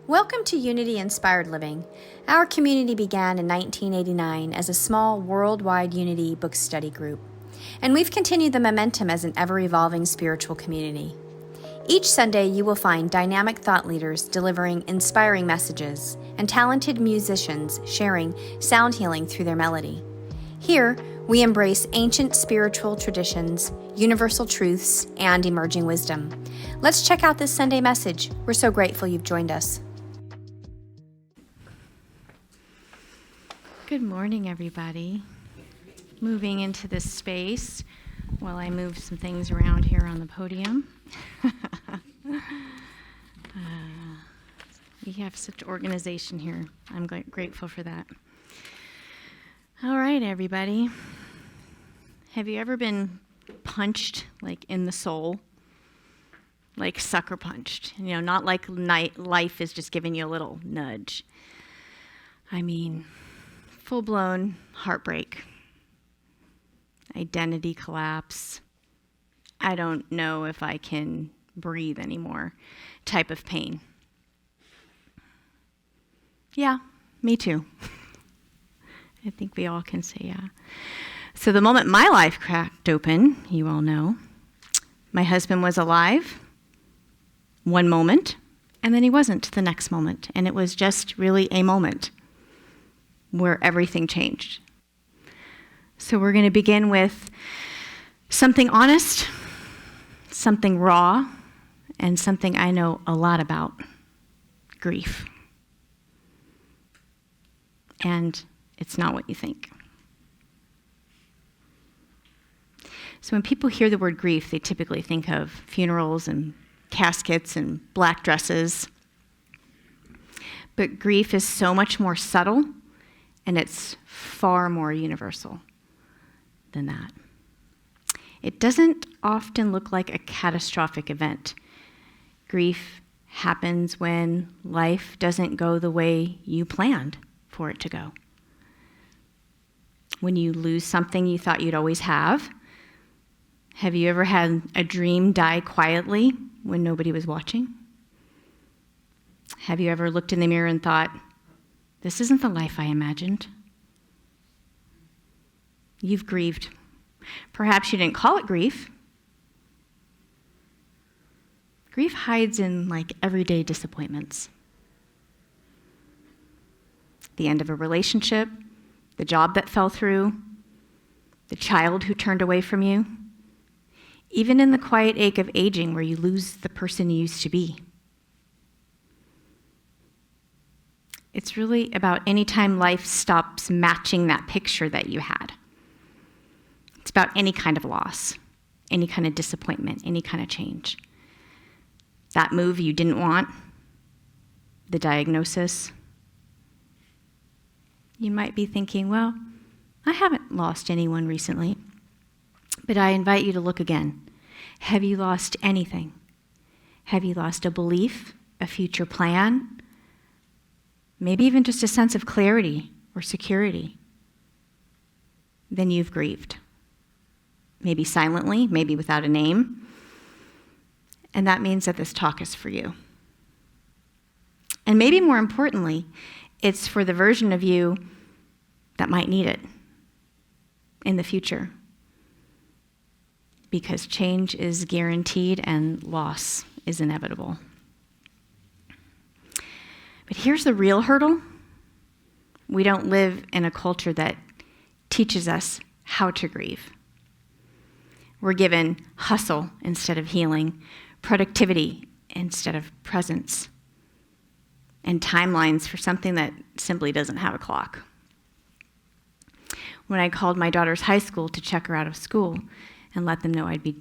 Welcome to Unity Inspired Living. Our community began in 1989 as a small worldwide Unity book study group, and we've continued the momentum as an ever-evolving spiritual community. Each Sunday, you will find dynamic thought leaders delivering inspiring messages and talented musicians sharing sound healing through their melody. Here, we embrace ancient spiritual traditions, universal truths, and emerging wisdom. Let's check out this Sunday message. We're so grateful you've joined us. Good morning, everybody. Moving into this space while I move some things around here on the podium. We have such organization here. I'm grateful for that. All right, everybody. Have you ever been punched, like in the soul? Like sucker punched? Not like life is just giving you a little nudge. I mean, full-blown heartbreak, identity collapse, I don't know if I can breathe anymore type of pain. Yeah, me too. I think we all can say yeah. So the moment my life cracked open, you all know, my husband was alive one moment, and then he wasn't the next moment. And it was just really a moment where everything changed. So we're going to begin with something honest, something raw, and something I know a lot about, grief. And it's not what you think. So when people hear the word grief, they typically think of funerals and caskets and black dresses. But grief is so much more subtle, and it's far more universal than that. It doesn't often look like a catastrophic event. Grief happens when life doesn't go the way you planned for it to go. When you lose something you thought you'd always have. Have you ever had a dream die quietly when nobody was watching? Have you ever looked in the mirror and thought, this isn't the life I imagined? You've grieved. Perhaps you didn't call it grief. Grief hides in everyday disappointments. The end of a relationship, the job that fell through, the child who turned away from you, even in the quiet ache of aging where you lose the person you used to be. It's really about any time life stops matching that picture that you had. It's about any kind of loss, any kind of disappointment, any kind of change. That move you didn't want, the diagnosis. You might be thinking, well, I haven't lost anyone recently, but I invite you to look again. Have you lost anything? Have you lost a belief, a future plan? Maybe even just a sense of clarity or security? Then you've grieved. Maybe silently, maybe without a name. And that means that this talk is for you. And maybe more importantly, it's for the version of you that might need it in the future. Because change is guaranteed and loss is inevitable. But here's the real hurdle. We don't live in a culture that teaches us how to grieve. We're given hustle instead of healing, productivity instead of presence, and timelines for something that simply doesn't have a clock. When I called my daughter's high school to check her out of school and let them know I'd be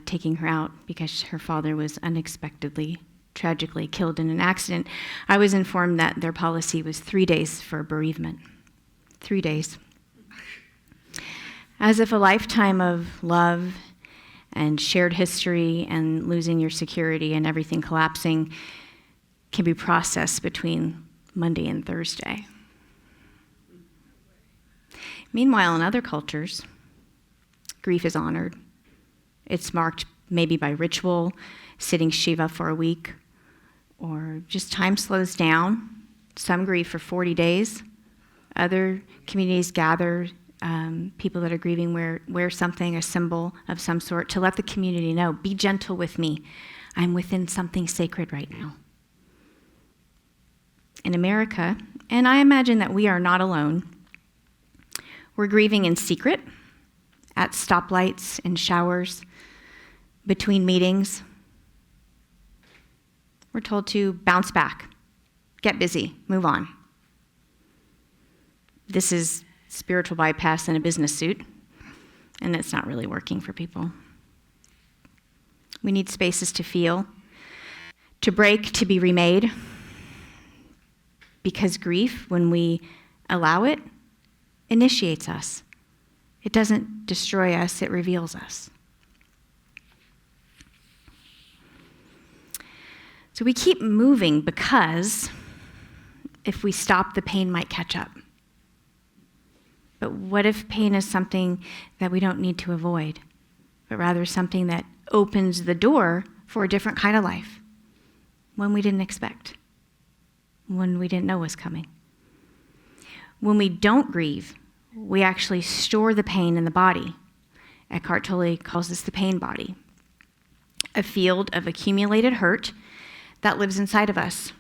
taking her out because her father was unexpectedly, tragically killed in an accident, I was informed that their policy was 3 days for bereavement. 3 days. As if a lifetime of love and shared history and losing your security and everything collapsing can be processed between Monday and Thursday. Meanwhile, in other cultures, grief is honored. It's marked maybe by ritual, sitting Shiva for a week, or just time slows down. Some grieve for 40 days. Other communities gather people that are grieving wear something, a symbol of some sort, to let the community know, be gentle with me. I'm within something sacred right now. In America, and I imagine that we are not alone, we're grieving in secret, at stoplights, in showers, between meetings. We're told to bounce back, get busy, move on. This is spiritual bypass in a business suit, and it's not really working for people. We need spaces to feel, to break, to be remade, because grief, when we allow it, initiates us. It doesn't destroy us, it reveals us. So we keep moving because if we stop, the pain might catch up. But what if pain is something that we don't need to avoid, but rather something that opens the door for a different kind of life, one we didn't expect, one we didn't know was coming? When we don't grieve, we actually store the pain in the body. Eckhart Tolle calls this the pain body, a field of accumulated hurt that lives inside of us,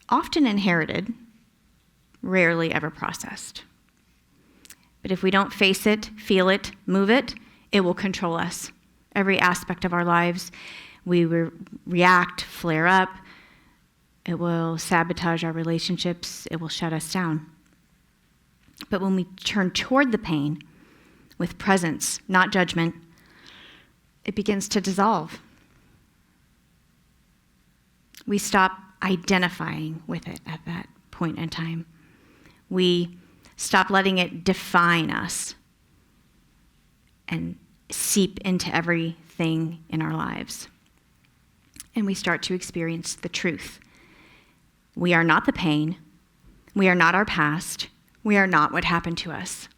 often inherited, rarely ever processed. But if we don't face it, feel it, move it, it will control us. Every aspect of our lives, we react, flare up. It will sabotage our relationships. It will shut us down. But when we turn toward the pain with presence, not judgment, it begins to dissolve. We stop identifying with it at that point in time. We stop letting it define us and seep into everything in our lives. And we start to experience the truth. We are not the pain. We are not our past. We are not what happened to us.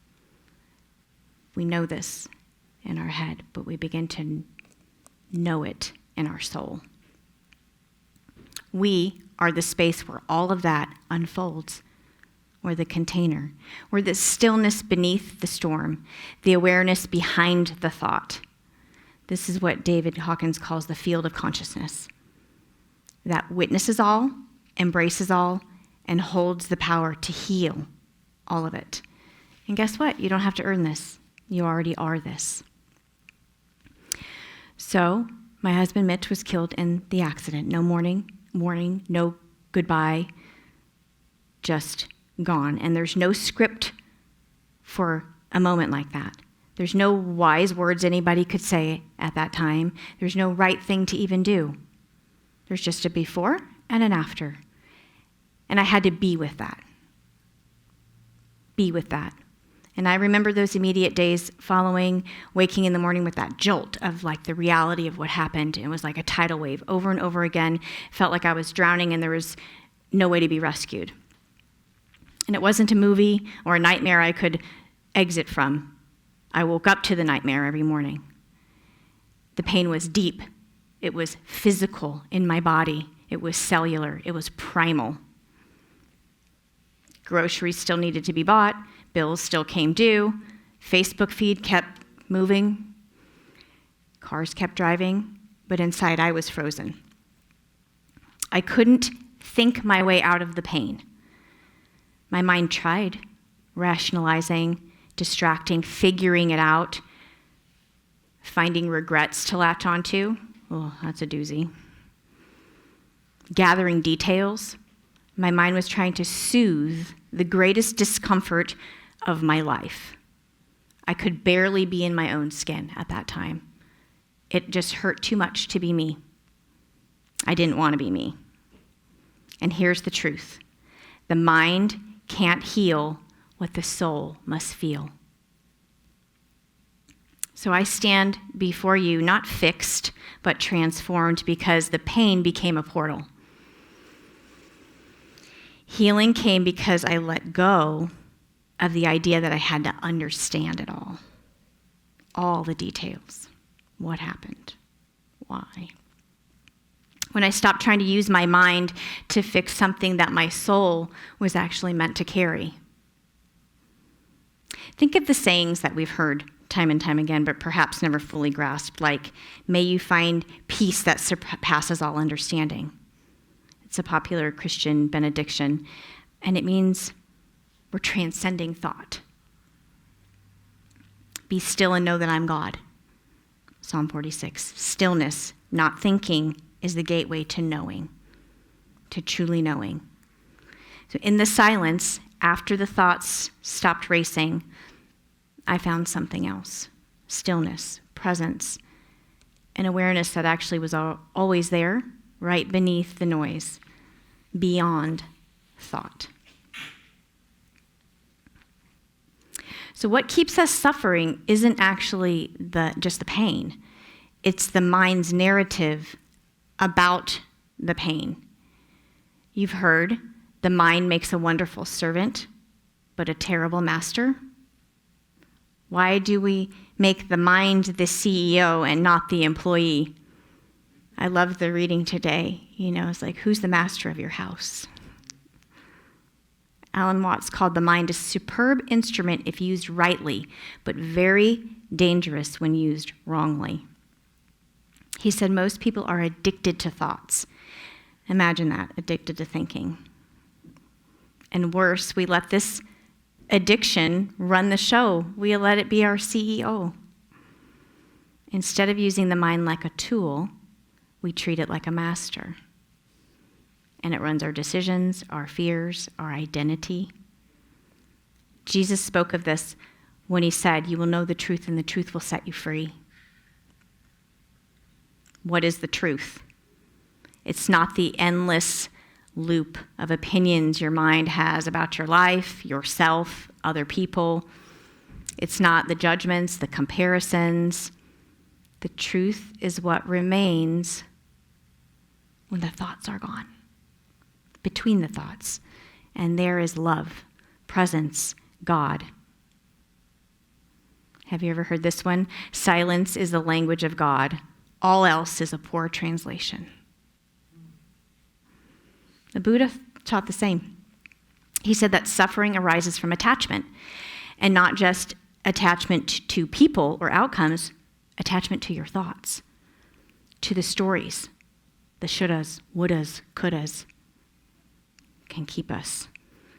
We know this in our head, but we begin to know it in our soul. We are the space where all of that unfolds. We're the container. We're the stillness beneath the storm, the awareness behind the thought. This is what David Hawkins calls the field of consciousness, that witnesses all, embraces all, and holds the power to heal all of it. And guess what? You don't have to earn this. You already are this. So, my husband Mitch was killed in the accident. No warning, no goodbye, just gone. And there's no script for a moment like that. There's no wise words anybody could say at that time. There's no right thing to even do. There's just a before and an after. And I had to be with that. Be with that. And I remember those immediate days following waking in the morning with that jolt of like the reality of what happened. It was like a tidal wave over and over again. Felt like I was drowning and there was no way to be rescued. And it wasn't a movie or a nightmare I could exit from. I woke up to the nightmare every morning. The pain was deep. It was physical in my body. It was cellular. It was primal. Groceries still needed to be bought. Bills still came due. Facebook feed kept moving. Cars kept driving. But inside I was frozen. I couldn't think my way out of the pain. My mind tried, rationalizing, distracting, figuring it out, finding regrets to latch onto. Oh, that's a doozy. Gathering details. My mind was trying to soothe the greatest discomfort of my life. I could barely be in my own skin at that time. It just hurt too much to be me. I didn't want to be me. And here's the truth. The mind can't heal what the soul must feel. So I stand before you, not fixed, but transformed, because the pain became a portal. Healing came because I let go of the idea that I had to understand it all the details. What happened? Why? When I stopped trying to use my mind to fix something that my soul was actually meant to carry. Think of the sayings that we've heard time and time again, but perhaps never fully grasped, like, may you find peace that surpasses all understanding. It's a popular Christian benediction, and it means we're transcending thought. Be still and know that I'm God. Psalm 46. Stillness, not thinking, is the gateway to knowing, to truly knowing. So in the silence, after the thoughts stopped racing, I found something else. Stillness, presence, an awareness that actually was always there, right beneath the noise, beyond thought. So what keeps us suffering isn't actually just the pain. It's the mind's narrative about the pain. You've heard, the mind makes a wonderful servant, but a terrible master. Why do we make the mind the CEO and not the employee? I love the reading today. It's like, who's the master of your house? Alan Watts called the mind a superb instrument if used rightly, but very dangerous when used wrongly. He said most people are addicted to thoughts. Imagine that, addicted to thinking. And worse, we let this addiction run the show. We let it be our CEO. Instead of using the mind like a tool, we treat it like a master. And it runs our decisions, our fears, our identity. Jesus spoke of this when he said, you will know the truth and the truth will set you free. What is the truth? It's not the endless loop of opinions your mind has about your life, yourself, other people. It's not the judgments, the comparisons. The truth is what remains when the thoughts are gone. Between the thoughts. And there is love, presence, God. Have you ever heard this one? Silence is the language of God. All else is a poor translation. The Buddha taught the same. He said that suffering arises from attachment, and not just attachment to people or outcomes, attachment to your thoughts, to the stories, the shouldas, wouldas, couldas, can keep us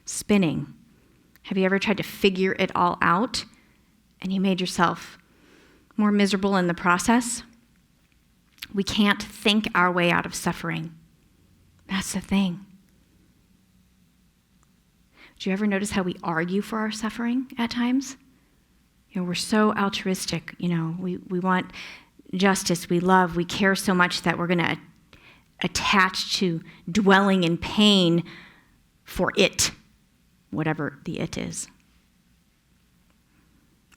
spinning. Have you ever tried to figure it all out and you made yourself more miserable in the process? We can't think our way out of suffering. That's the thing. Do you ever notice how we argue for our suffering at times? We're so altruistic. We want justice, we love, we care so much that we're going to attach to dwelling in pain for it, whatever the it is.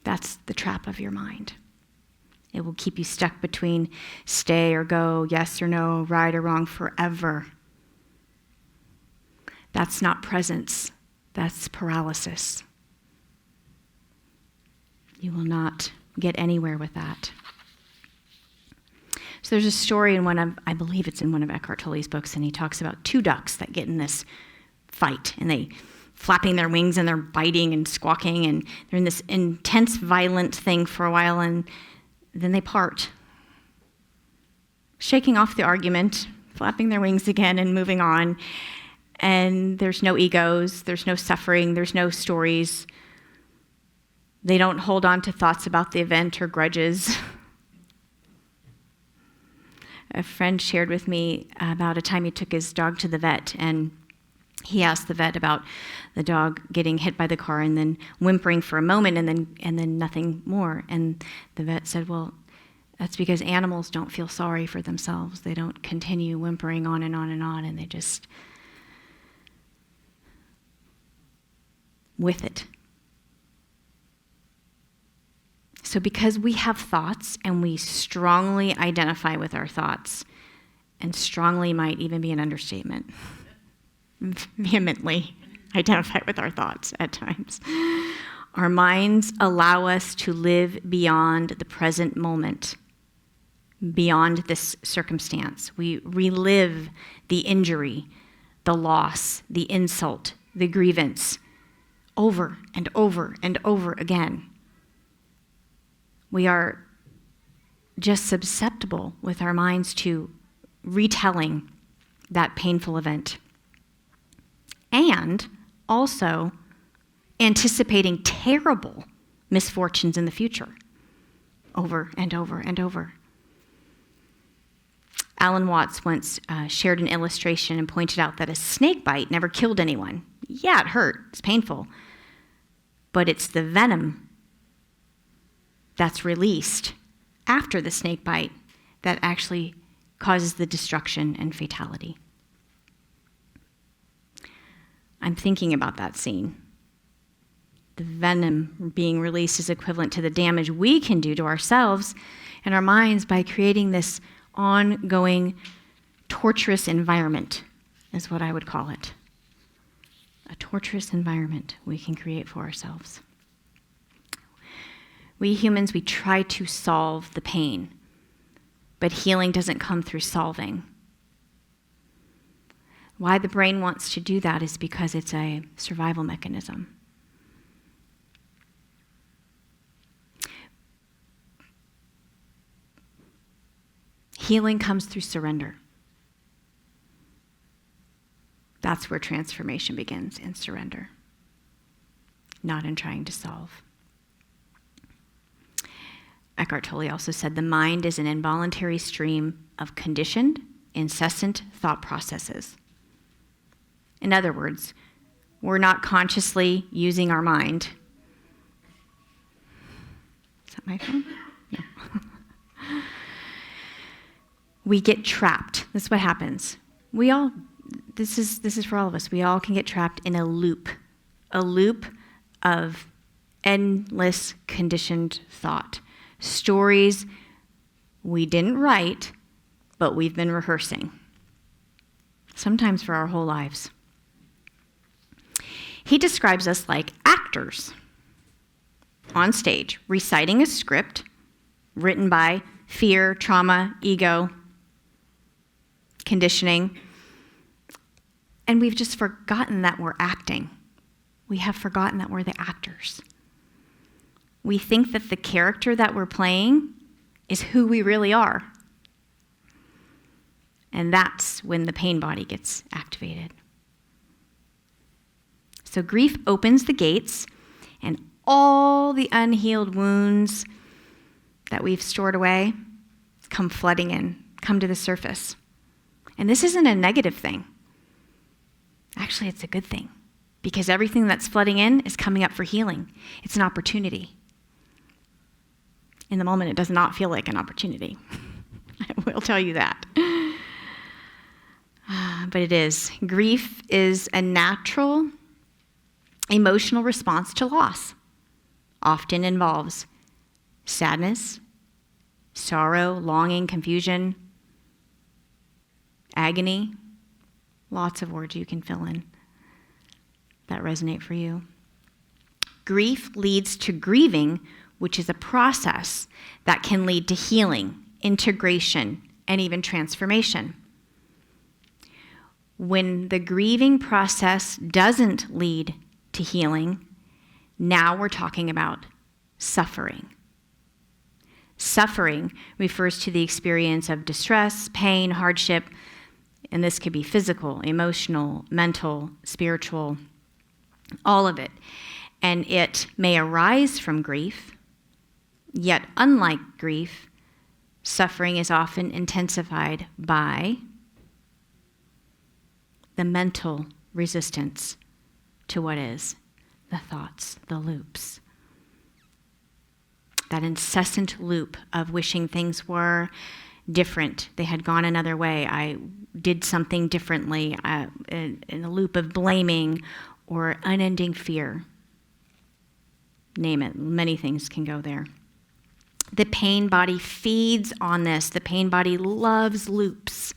That's the trap of your mind. It will keep you stuck between stay or go, yes or no, right or wrong forever. That's not presence. That's paralysis. You will not get anywhere with that. So there's a story in I believe it's in one of Eckhart Tolle's books, and he talks about two ducks that get in this fight, and they flapping their wings and they're biting and squawking, and they're in this intense, violent thing for a while, and then they part, shaking off the argument, flapping their wings again and moving on. And there's no egos, there's no suffering, there's no stories. They don't hold on to thoughts about the event or grudges. A friend shared with me about a time he took his dog to the vet, and he asked the vet about the dog getting hit by the car and then whimpering for a moment and then nothing more. And the vet said, well, that's because animals don't feel sorry for themselves. They don't continue whimpering on and on and on, and they just with it. So because we have thoughts and we strongly identify with our thoughts, and strongly might even be an understatement, vehemently identify with our thoughts at times, our minds allow us to live beyond the present moment beyond this circumstance. We relive the injury, the loss, the insult, the grievance over and over and over again. We are just susceptible with our minds to retelling that painful event and also anticipating terrible misfortunes in the future over and over and over. Alan Watts once shared an illustration and pointed out that a snake bite never killed anyone. Yeah, it hurt. It's painful. But it's the venom that's released after the snake bite that actually causes the destruction and fatality. I'm thinking about that scene. The venom being released is equivalent to the damage we can do to ourselves and our minds by creating this ongoing, torturous environment, is what I would call it. A torturous environment we can create for ourselves. We humans, we try to solve the pain, but healing doesn't come through solving. Why the brain wants to do that is because it's a survival mechanism. Healing comes through surrender. That's where transformation begins, in surrender, not in trying to solve. Eckhart Tolle also said the mind is an involuntary stream of conditioned, incessant thought processes. In other words, we're not consciously using our mind. Is that my phone? No. We get trapped. That's what happens. This is for all of us. We all can get trapped in a loop of endless conditioned thought. Stories we didn't write, but we've been rehearsing, sometimes for our whole lives. He describes us like actors on stage, reciting a script written by fear, trauma, ego, conditioning, and we've just forgotten that we're acting. We have forgotten that we're the actors. We think that the character that we're playing is who we really are. And that's when the pain body gets activated. So grief opens the gates, and all the unhealed wounds that we've stored away come flooding in, come to the surface. And this isn't a negative thing. Actually, it's a good thing, because everything that's flooding in is coming up for healing. It's an opportunity. In the moment, it does not feel like an opportunity. I will tell you that. But it is. Grief is a natural emotional response to loss. Often involves sadness, sorrow, longing, confusion, agony. Lots of words you can fill in that resonate for you. Grief leads to grieving, which is a process that can lead to healing, integration, and even transformation. When the grieving process doesn't lead to healing, now we're talking about suffering. Suffering refers to the experience of distress, pain, hardship, and this could be physical, emotional, mental, spiritual, all of it. And it may arise from grief, yet unlike grief, suffering is often intensified by the mental resistance to what is, the thoughts, the loops. That incessant loop of wishing things were different. They had gone another way. I did something differently. In a loop of blaming or unending fear. Name it. Many things can go there. The pain body feeds on this. The pain body loves loops.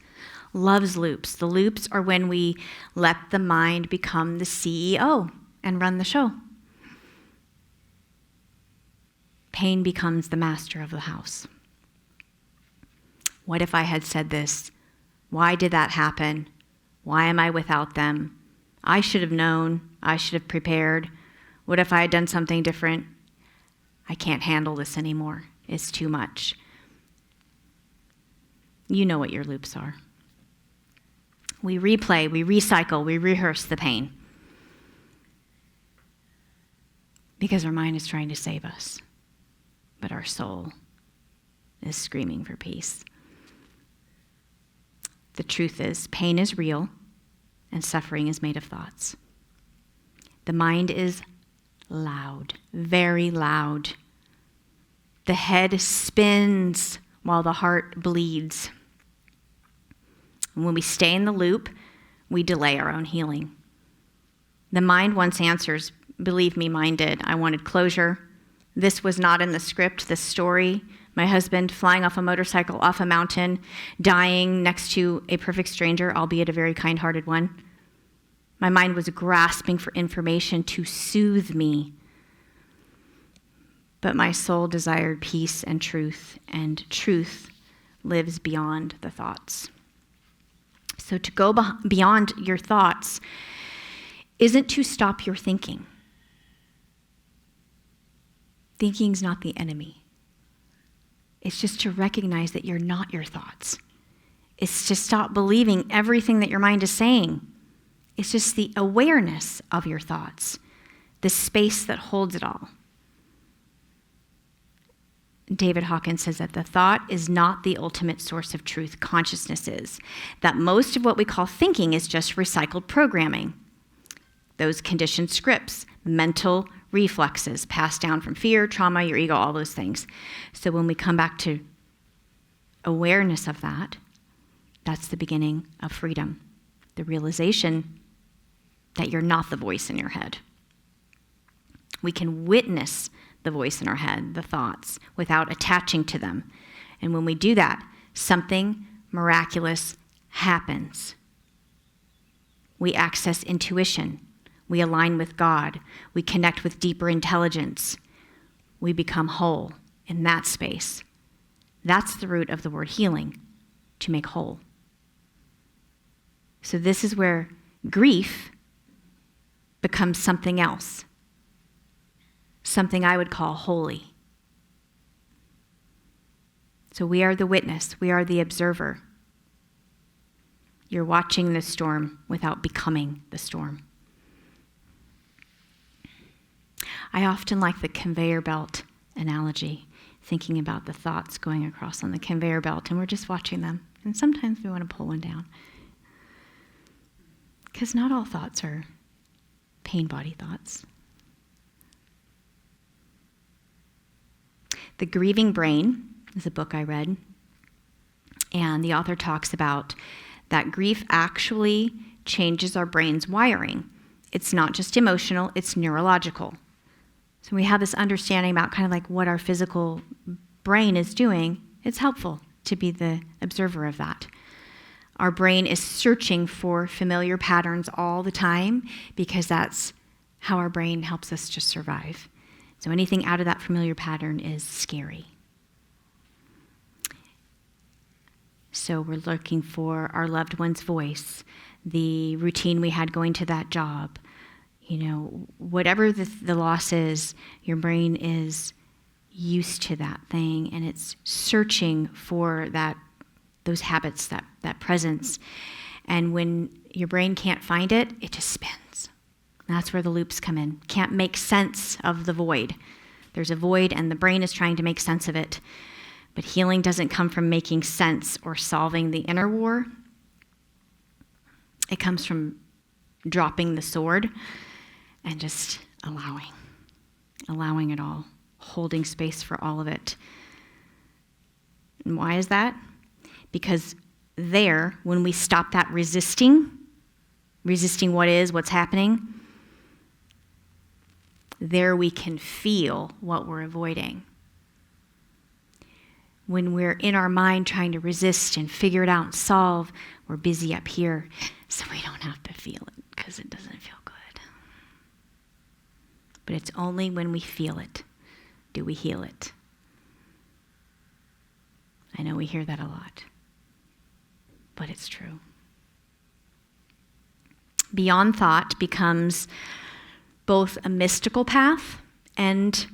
Loves loops. The loops are when we let the mind become the CEO and run the show. Pain becomes the master of the house. What if I had said this? Why did that happen? Why am I without them? I should have known. I should have prepared. What if I had done something different? I can't handle this anymore. It's too much. You know what your loops are. We replay, we recycle, we rehearse the pain. Because our mind is trying to save us, but our soul is screaming for peace. The truth is, pain is real, and suffering is made of thoughts. The mind is loud, very loud. The head spins while the heart bleeds. And when we stay in the loop, we delay our own healing. The mind wants answers. Believe me, mine did. I wanted closure. This was not in the script, this story. My husband flying off a motorcycle off a mountain, dying next to a perfect stranger, albeit a very kind-hearted one. My mind was grasping for information to soothe me. But my soul desired peace and truth lives beyond the thoughts. So to go beyond your thoughts isn't to stop your thinking. Thinking's not the enemy. It's just to recognize that you're not your thoughts. It's to stop believing everything that your mind is saying. It's just the awareness of your thoughts, the space that holds it all. David Hawkins says that the thought is not the ultimate source of truth. Consciousness is. That most of what we call thinking is just recycled programming. Those conditioned scripts, mental reflexes passed down from fear, trauma, your ego, all those things. So when we come back to awareness of that, that's the beginning of freedom. The realization that you're not the voice in your head. We can witness the voice in our head, the thoughts, without attaching to them. And when we do that, something miraculous happens. We access intuition. We align with God. We connect with deeper intelligence. We become whole in that space. That's the root of the word healing, to make whole. So this is where grief becomes something else, something I would call holy. So we are the witness. We are the observer. You're watching the storm without becoming the storm. I often like the conveyor belt analogy, thinking about the thoughts going across on the conveyor belt, and we're just watching them. And sometimes we want to pull one down. Because not all thoughts are pain body thoughts. The Grieving Brain is a book I read, and the author talks about that grief actually changes our brain's wiring. It's not just emotional, it's neurological. So we have this understanding about kind of like what our physical brain is doing. It's helpful to be the observer of that. Our brain is searching for familiar patterns all the time because that's how our brain helps us to survive. So anything out of that familiar pattern is scary. So we're looking for our loved one's voice, the routine we had going to that job. Whatever the loss is, your brain is used to that thing, and it's searching for those habits, that presence. And when your brain can't find it, it just spins. That's where the loops come in. Can't make sense of the void. There's a void, and the brain is trying to make sense of it. But healing doesn't come from making sense or solving the inner war. It comes from dropping the sword and just allowing it all, holding space for all of it. And why is that? Because there, when we stop that resisting what is, what's happening, there we can feel what we're avoiding. When we're in our mind trying to resist and figure it out and solve, we're busy up here, so we don't have to feel it because it doesn't feel good. But it's only when we feel it do we heal it. I know we hear that a lot. but it's true. Beyond thought becomes both a mystical path and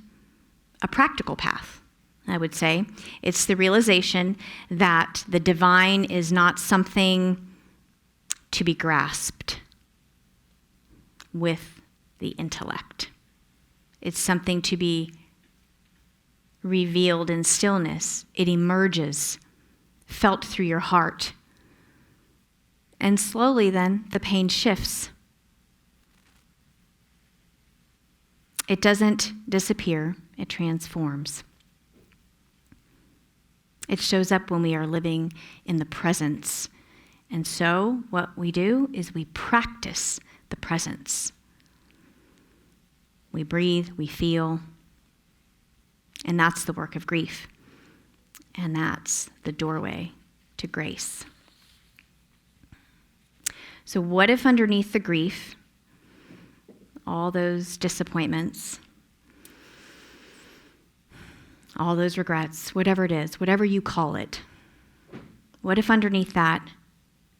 a practical path, I would say. It's the realization that the divine is not something to be grasped with the intellect. It's something to be revealed in stillness. It emerges, felt through your heart. And slowly then, the pain shifts. It doesn't disappear, it transforms. It shows up when we are living in the presence. And so what we do is we practice the presence. We breathe, we feel, and that's the work of grief. And that's the doorway to grace. So what if underneath the grief, all those disappointments, all those regrets, whatever it is, whatever you call it, what if underneath that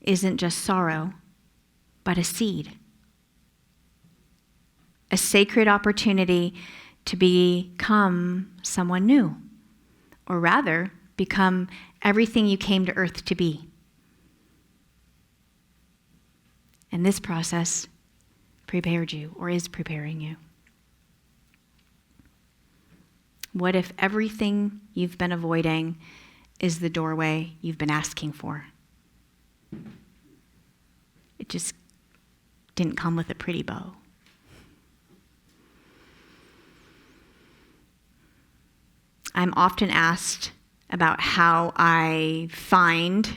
isn't just sorrow, but a seed? A sacred opportunity to become someone new, or rather, become everything you came to earth to be. And this process prepared you, or is preparing you. What if everything you've been avoiding is the doorway you've been asking for? It just didn't come with a pretty bow. I'm often asked about how I found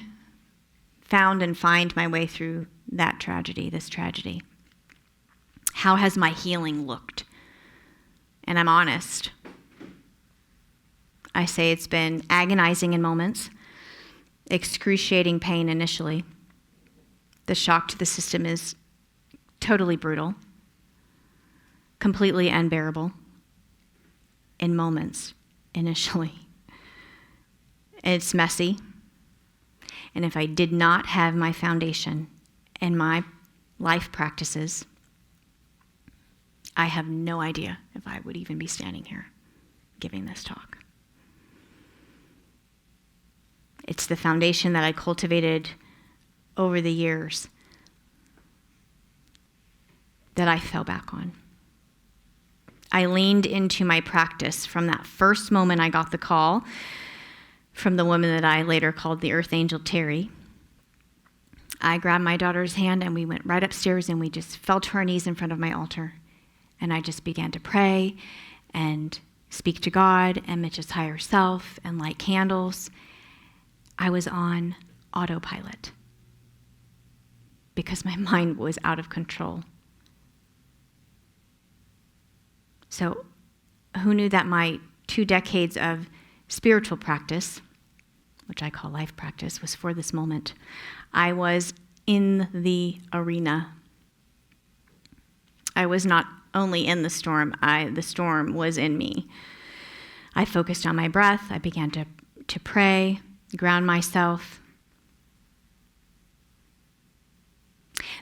and find my way through that tragedy, this tragedy. How has my healing looked? And I'm honest. I say it's been agonizing in moments, excruciating pain initially. The shock to the system is totally brutal, completely unbearable in moments initially. It's messy. And if I did not have my foundation and my life practices, I have no idea if I would even be standing here giving this talk. It's the foundation that I cultivated over the years that I fell back on. I leaned into my practice from that first moment I got the call from the woman that I later called the Earth Angel Terry. I grabbed my daughter's hand and we went right upstairs and we just fell to our knees in front of my altar. And I just began to pray and speak to God and Mitch's higher self and light candles. I was on autopilot because my mind was out of control. So who knew that my 2 decades of spiritual practice, which I call life practice, was for this moment? I was in the arena. I was not only in the storm, the storm was in me. I focused on my breath. I began to pray, ground myself.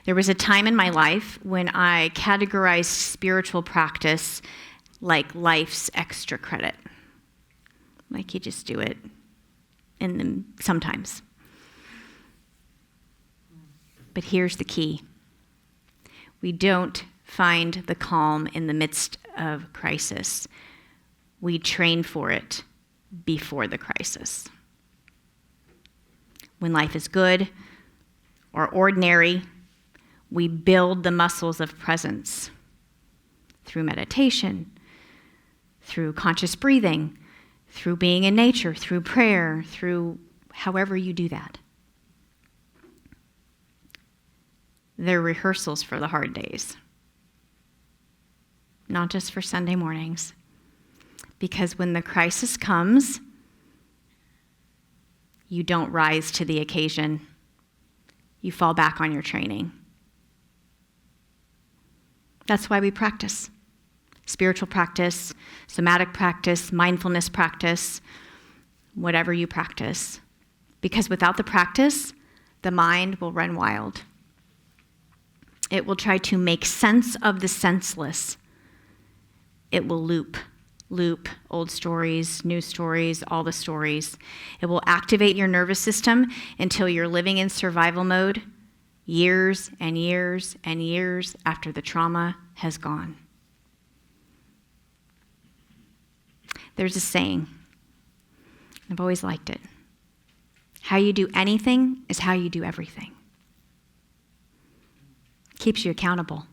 There was a time in my life when I categorized spiritual practice like life's extra credit. Like you just do it sometimes. But here's the key. We don't find the calm in the midst of crisis. We train for it before the crisis. When life is good or ordinary, we build the muscles of presence through meditation, through conscious breathing, through being in nature, through prayer, through however you do that. They're rehearsals for the hard days, not just for Sunday mornings. Because when the crisis comes, you don't rise to the occasion. You fall back on your training. That's why we practice. Spiritual practice, somatic practice, mindfulness practice, whatever you practice. Because without the practice, The mind will run wild. It will try to make sense of the senseless. It will loop old stories, new stories, all the stories. It will activate your nervous system until you're living in survival mode years and years and years after the trauma has gone. There's a saying, I've always liked it. How you do anything is how you do everything. Keeps you accountable.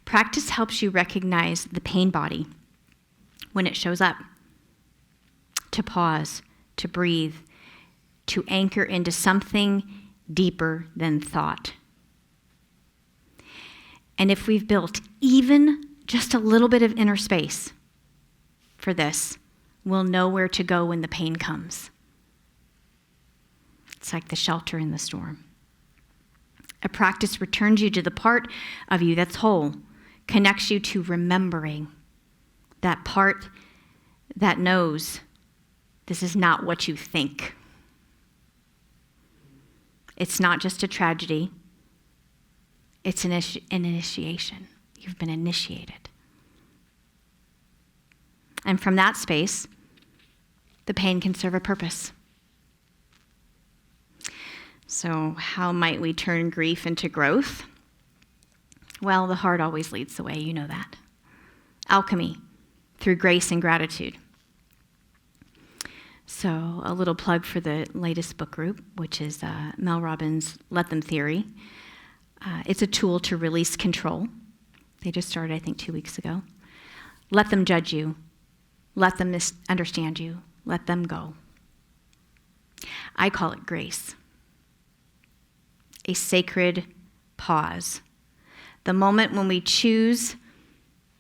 Practice helps you recognize the pain body when it shows up, to pause, to breathe, to anchor into something deeper than thought. And if we've built even just a little bit of inner space for this, we'll know where to go when the pain comes. It's like the shelter in the storm. A practice returns you to the part of you that's whole, connects you to remembering that part that knows this is not what you think. It's not just a tragedy. It's an initiation. You've been initiated. And from that space, the pain can serve a purpose. So how might we turn grief into growth? Well, the heart always leads the way, you know that. Alchemy, through grace and gratitude. So a little plug for the latest book group, which is Mel Robbins' Let Them Theory. It's a tool to release control. They just started, I think, 2 weeks ago. Let them judge you. Let them misunderstand you. Let them go. I call it grace. A sacred pause. The moment when we choose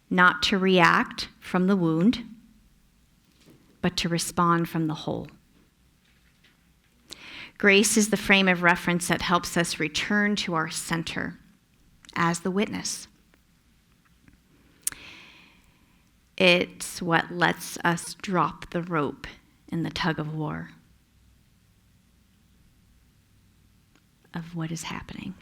not to react from the wound, but to respond from the whole. Grace is the frame of reference that helps us return to our center as the witness. It's what lets us drop the rope in the tug of war of what is happening.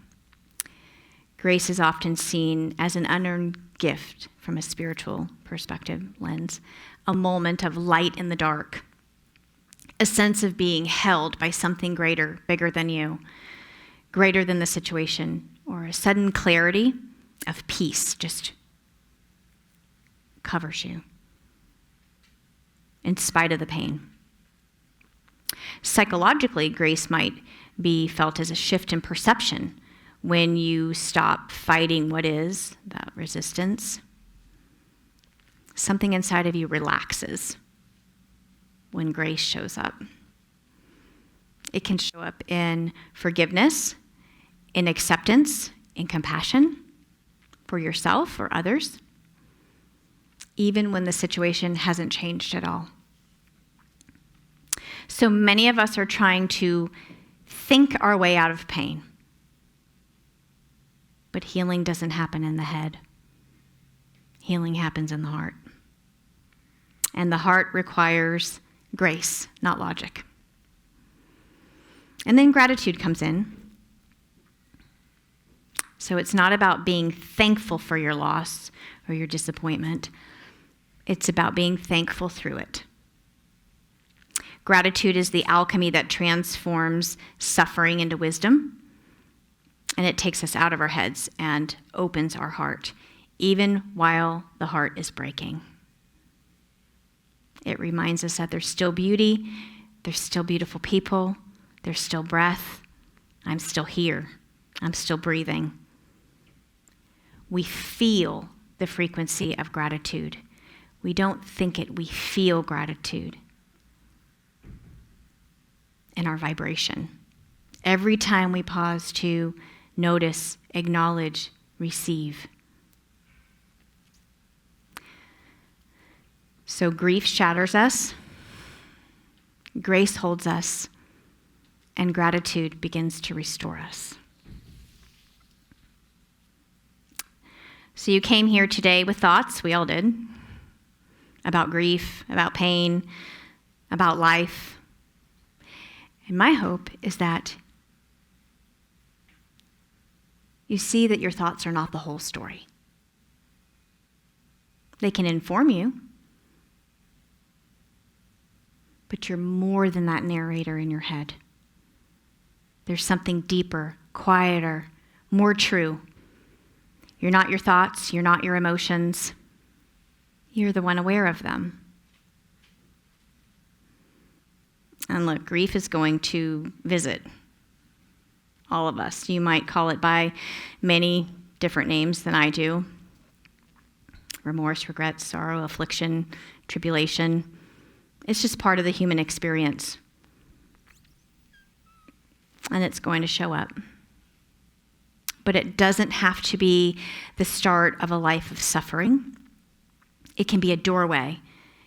Grace is often seen as an unearned gift from a spiritual perspective lens, a moment of light in the dark, a sense of being held by something greater, bigger than you, greater than the situation, or a sudden clarity of peace just covers you in spite of the pain. Psychologically, grace might be felt as a shift in perception when you stop fighting what is, that resistance. Something inside of you relaxes when grace shows up. It can show up in forgiveness, in acceptance, in compassion for yourself or others, even when the situation hasn't changed at all. So many of us are trying to think our way out of pain. But healing doesn't happen in the head. Healing happens in the heart. And the heart requires grace, not logic. And then gratitude comes in. So it's not about being thankful for your loss or your disappointment. It's about being thankful through it. Gratitude is the alchemy that transforms suffering into wisdom, and it takes us out of our heads and opens our heart, even while the heart is breaking. It reminds us that there's still beauty, there's still beautiful people, there's still breath. I'm still here. I'm still breathing. We feel the frequency of gratitude. We don't think it, we feel gratitude in our vibration. Every time we pause to notice, acknowledge, receive. So grief shatters us, grace holds us, and gratitude begins to restore us. So you came here today with thoughts, we all did, about grief, about pain, about life. And my hope is that you see that your thoughts are not the whole story. They can inform you, but you're more than that narrator in your head. There's something deeper, quieter, more true. You're not your thoughts, you're not your emotions. You're the one aware of them. And look, grief is going to visit all of us. You might call it by many different names than I do. Remorse, regret, sorrow, affliction, tribulation. It's just part of the human experience. And it's going to show up. But it doesn't have to be the start of a life of suffering. It can be a doorway.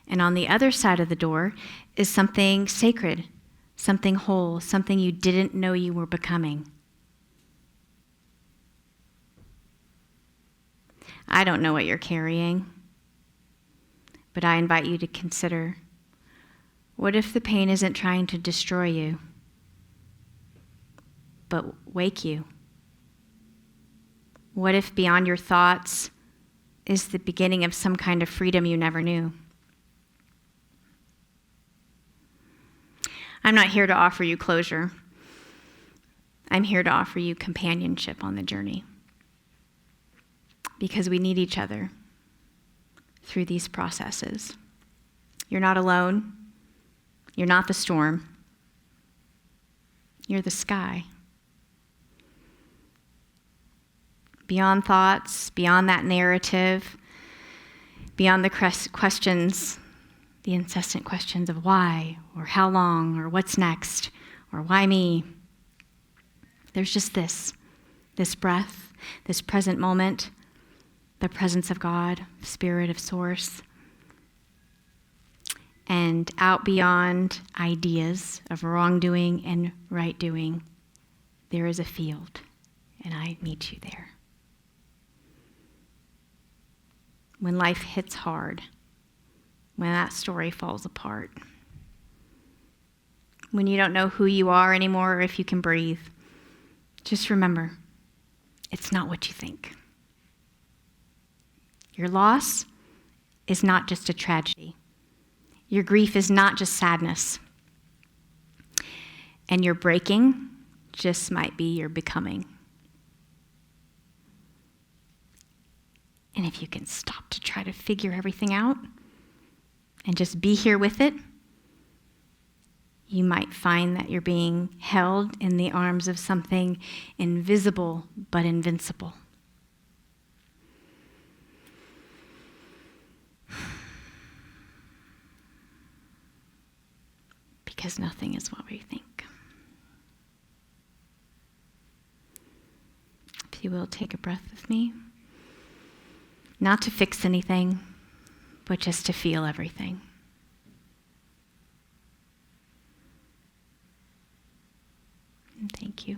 And on the other side of the door is something sacred, something whole, something you didn't know you were becoming. I don't know what you're carrying, but I invite you to consider, what if the pain isn't trying to destroy you, but wake you? What if beyond your thoughts is the beginning of some kind of freedom you never knew? I'm not here to offer you closure. I'm here to offer you companionship on the journey. Because we need each other through these processes. You're not alone. You're not the storm. You're the sky. Beyond thoughts, beyond that narrative, beyond the questions, the incessant questions of why, or how long, or what's next, or why me. There's just this breath, this present moment, the presence of God, Spirit of Source. And out beyond ideas of wrongdoing and right doing, there is a field, and I meet you there. When life hits hard, when that story falls apart, when you don't know who you are anymore or if you can breathe, just remember, it's not what you think. Your loss is not just a tragedy. Your grief is not just sadness. And your breaking just might be your becoming. And if you can stop to try to figure everything out and just be here with it, you might find that you're being held in the arms of something invisible but invincible. Because nothing is what we think. If you will, take a breath with me. Not to fix anything, but just to feel everything. And thank you.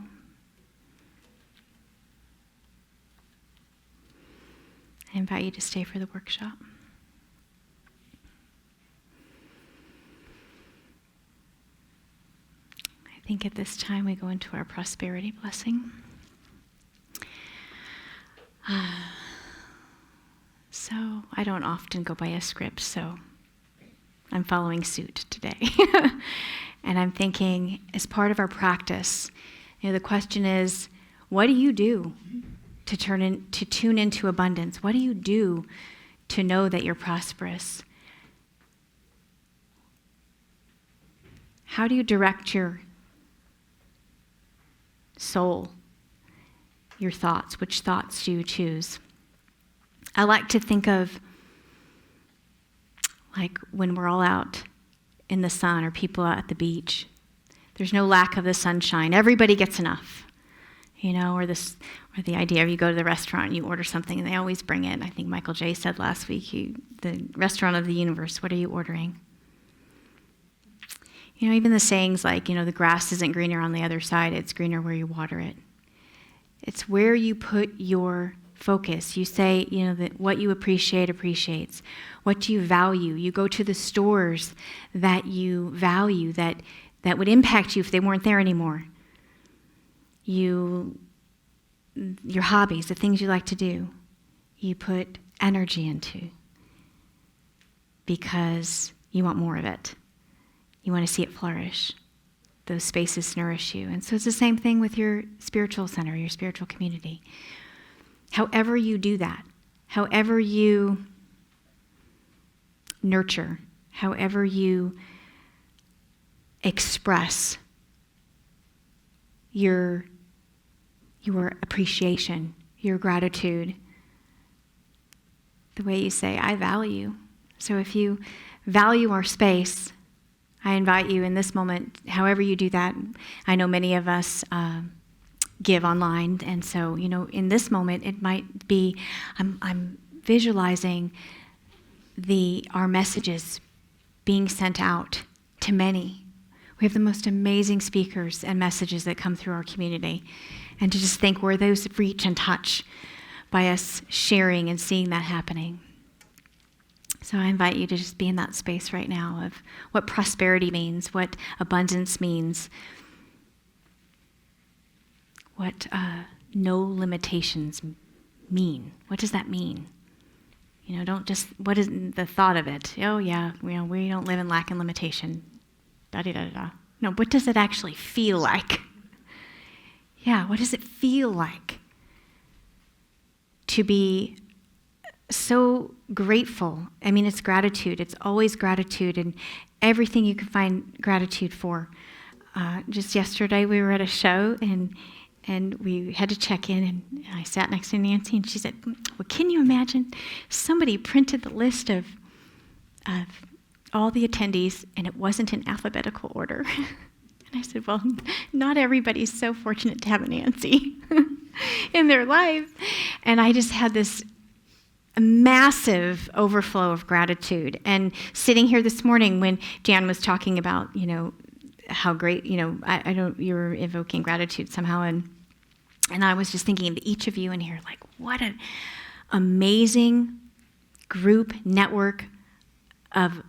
I invite you to stay for the workshop. I think at this time we go into our prosperity blessing. So I don't often go by a script, so I'm following suit today. And I'm thinking, as part of our practice, the question is, what do you do to tune into abundance? What do you do to know that you're prosperous? How do you direct your soul, your thoughts? Which thoughts do you choose? I like to think of like when we're all out in the sun or people out at the beach. There's no lack of the sunshine. Everybody gets enough. Or the idea of you go to the restaurant and you order something and they always bring it. I think Michael J. said last week, the restaurant of the universe, what are you ordering? Even the sayings like, the grass isn't greener on the other side, it's greener where you water it. It's where you put your focus. You say, that what you appreciate appreciates. What do you value? You go to the stores that you value, that that would impact you if they weren't there anymore. Your hobbies, the things you like to do, you put energy into because you want more of it. You want to see it flourish. Those spaces nourish you. And so it's the same thing with your spiritual center, your spiritual community. However you do that, however you nurture, however you express your appreciation, your gratitude, the way you say, I value. So if you value our space, I invite you in this moment, however you do that. I know many of us give online, and so, in this moment, it might be, I'm visualizing our messages being sent out to many. We have the most amazing speakers and messages that come through our community. And to just think where those reach and touch by us sharing and seeing that happening. So I invite you to just be in that space right now of what prosperity means, what abundance means, what no limitations mean. What does that mean? Don't just, what is the thought of it? Oh yeah, we don't live in lack and limitation. Da-da-da-da. No, what does it actually feel like? Yeah, what does it feel like to be so grateful? I mean, it's gratitude. It's always gratitude, and everything you can find gratitude for. Just yesterday, we were at a show, and we had to check in, and I sat next to Nancy, and she said, well, can you imagine? Somebody printed the list of all the attendees, and it wasn't in alphabetical order. And I said, well, not everybody's so fortunate to have a Nancy in their life. And I just had this massive overflow of gratitude. And sitting here this morning when Jan was talking about, how great, I don't, you were evoking gratitude somehow. And I was just thinking of each of you in here, like, what an amazing group, network of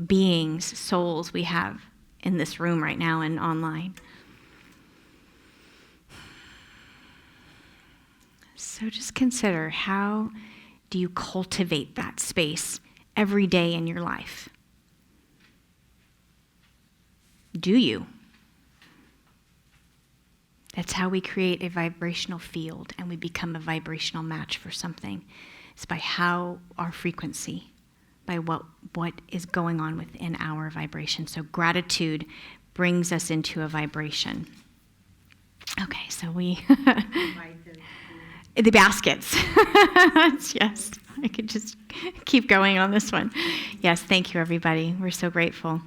beings, souls we have in this room right now and online. So just consider, how do you cultivate that space every day in your life? Do you? That's how we create a vibrational field and we become a vibrational match for something. It's by how our frequency, by what is going on within our vibration. So gratitude brings us into a vibration. Okay, so we... The baskets. Yes, I could just keep going on this one. Yes, thank you, everybody. We're so grateful.